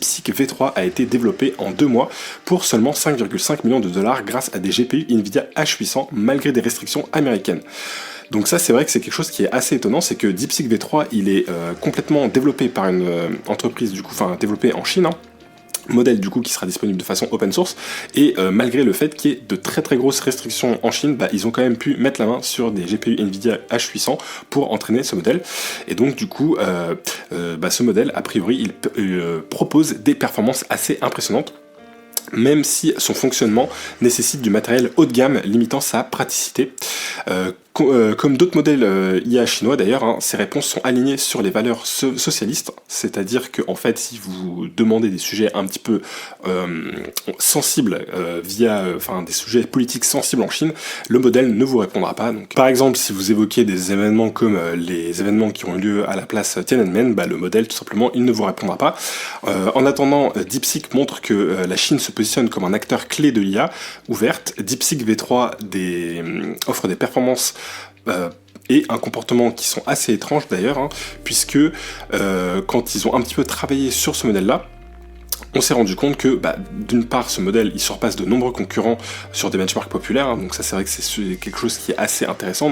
DeepSeek V3 a été développé en 2 mois pour seulement 5,5 millions de dollars grâce à des GPU Nvidia H800 malgré des restrictions américaines. Donc ça c'est vrai que c'est quelque chose qui est assez étonnant, c'est que DeepSeek V3 il est complètement développé par une entreprise du coup, enfin développé en Chine, hein, modèle du coup qui sera disponible de façon open source, et malgré le fait qu'il y ait de très très grosses restrictions en Chine, ils ont quand même pu mettre la main sur des GPU Nvidia H800 pour entraîner ce modèle, et donc du coup ce modèle a priori il propose des performances assez impressionnantes, même si son fonctionnement nécessite du matériel haut de gamme limitant sa praticité. Comme d'autres modèles IA chinois d'ailleurs, hein, ces réponses sont alignées sur les valeurs socialistes, c'est-à-dire que en fait, si vous demandez des sujets un petit peu sensibles via des sujets politiques sensibles en Chine, le modèle ne vous répondra pas. Donc, par exemple, si vous évoquez des événements comme les événements qui ont eu lieu à la place Tiananmen, le modèle tout simplement il ne vous répondra pas. En attendant, DeepSeek montre que la Chine se positionne comme un acteur clé de l'IA ouverte. DeepSeek V3 offre des performances et un comportement qui sont assez étranges d'ailleurs, hein, puisque quand ils ont un petit peu travaillé sur ce modèle-là, on s'est rendu compte que d'une part ce modèle il surpasse de nombreux concurrents sur des benchmarks populaires, hein, donc ça c'est vrai que c'est quelque chose qui est assez intéressant.